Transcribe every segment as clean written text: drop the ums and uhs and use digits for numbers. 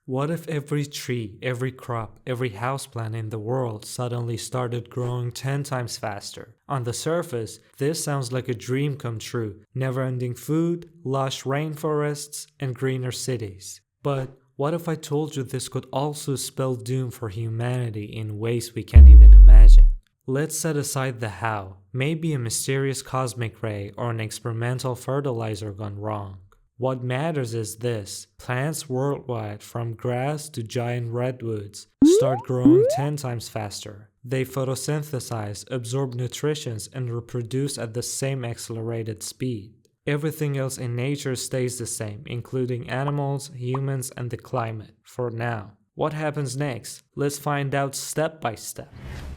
What if every tree, every crop, every houseplant in the world suddenly started growing 10 times faster? On the surface, this sounds like a dream come true. Never-ending food, lush rainforests, and greener cities. But what if I told you this could also spell doom for humanity in ways we can't even imagine? Let's set aside the how. Maybe a mysterious cosmic ray or an experimental fertilizer gone wrong. What matters is this: plants worldwide, from grass to giant redwoods, start growing 10 times faster. They photosynthesize, absorb nutrition, and reproduce at the same accelerated speed. Everything else in nature stays the same, including animals, humans, and the climate, for now. What happens next? Let's find out step by step.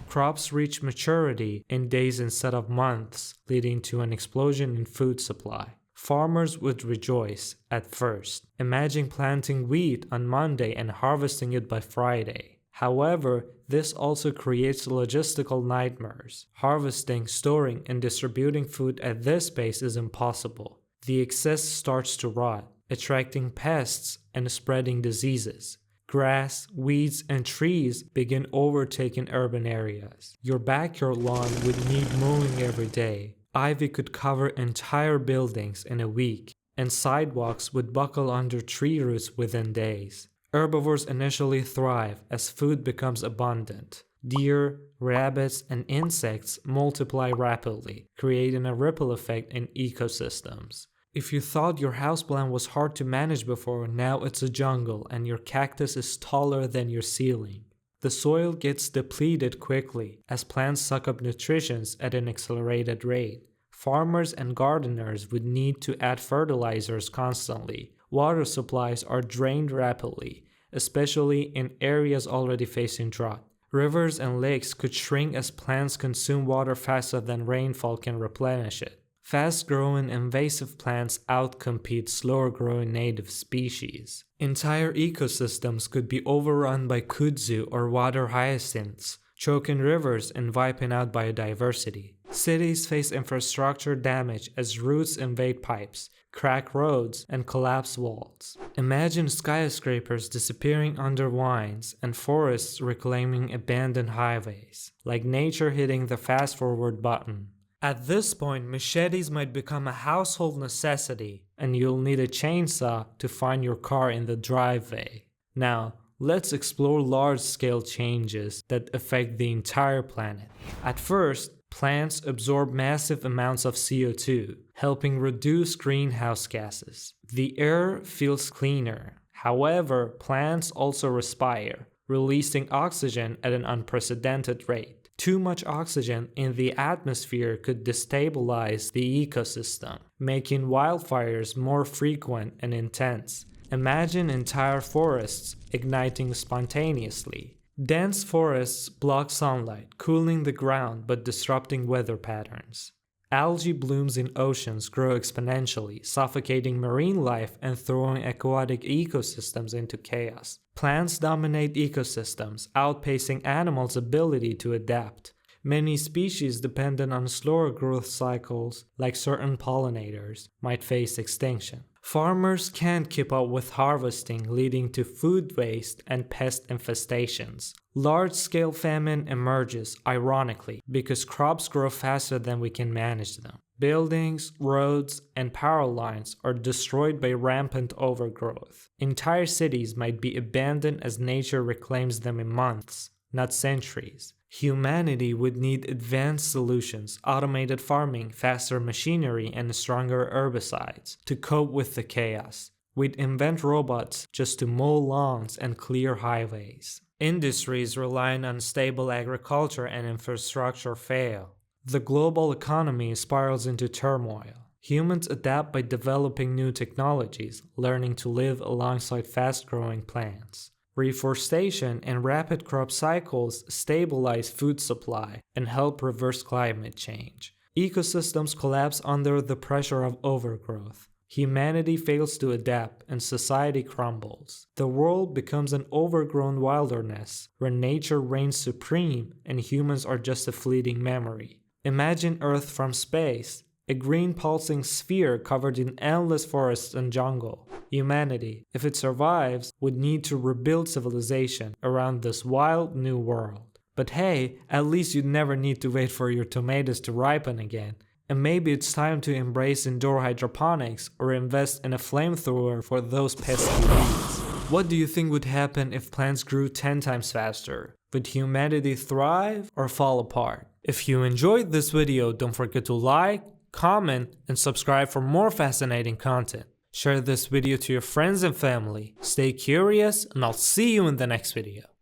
Crops reach maturity in days instead of months, leading to an explosion in food supply. Farmers would rejoice at first. Imagine planting wheat on Monday and harvesting it by Friday. However, this also creates logistical nightmares. Harvesting, storing, and distributing food at this pace is impossible. The excess starts to rot, attracting pests and spreading diseases. Grass, weeds, and trees begin overtaking urban areas. Your backyard lawn would need mowing every day. Ivy could cover entire buildings in a week, and sidewalks would buckle under tree roots within days. Herbivores initially thrive as food becomes abundant. Deer, rabbits, and insects multiply rapidly, creating a ripple effect in ecosystems. If you thought your houseplant was hard to manage before, now it's a jungle and your cactus is taller than your ceiling. The soil gets depleted quickly as plants suck up nutrition at an accelerated rate. Farmers and gardeners would need to add fertilizers constantly. Water supplies are drained rapidly, especially in areas already facing drought. Rivers and lakes could shrink as plants consume water faster than rainfall can replenish it. Fast-growing invasive plants outcompete slower-growing native species. Entire ecosystems could be overrun by kudzu or water hyacinths, choking rivers and wiping out biodiversity. Cities face infrastructure damage as roots invade pipes, crack roads, and collapse walls. Imagine skyscrapers disappearing under vines and forests reclaiming abandoned highways, like nature hitting the fast-forward button. At this point, machetes might become a household necessity, and you'll need a chainsaw to find your car in the driveway. Now, let's explore large-scale changes that affect the entire planet. At first, plants absorb massive amounts of CO2, helping reduce greenhouse gases. The air feels cleaner. However, plants also respire, releasing oxygen at an unprecedented rate. Too much oxygen in the atmosphere could destabilize the ecosystem, making wildfires more frequent and intense. Imagine entire forests igniting spontaneously. Dense forests block sunlight, cooling the ground but disrupting weather patterns. Algae blooms in oceans grow exponentially, suffocating marine life and throwing aquatic ecosystems into chaos. Plants dominate ecosystems, outpacing animals' ability to adapt. Many species dependent on slower growth cycles, like certain pollinators, might face extinction. Farmers can't keep up with harvesting, leading to food waste and pest infestations. Large-scale famine emerges, ironically, because crops grow faster than we can manage them. Buildings, roads, and power lines are destroyed by rampant overgrowth. Entire cities might be abandoned as nature reclaims them in months, not centuries. Humanity would need advanced solutions, automated farming, faster machinery, and stronger herbicides to cope with the chaos. We'd invent robots just to mow lawns and clear highways. Industries relying on stable agriculture and infrastructure fail. The global economy spirals into turmoil. Humans adapt by developing new technologies, learning to live alongside fast-growing plants. Reforestation and rapid crop cycles stabilize food supply and help reverse climate change. Ecosystems collapse under the pressure of overgrowth. Humanity fails to adapt and society crumbles. The world becomes an overgrown wilderness where nature reigns supreme and humans are just a fleeting memory. Imagine Earth from space. a green pulsing sphere covered in endless forests and jungle. Humanity, if it survives, would need to rebuild civilization around this wild new world. But hey, at least you'd never need to wait for your tomatoes to ripen again. And maybe it's time to embrace indoor hydroponics or invest in a flamethrower for those pesky weeds. What do you think would happen if plants grew 10 times faster? Would humanity thrive or fall apart? If you enjoyed this video, don't forget to like, comment, and subscribe for more fascinating content. Share this video to your friends and family. Stay curious, and I'll see you in the next video.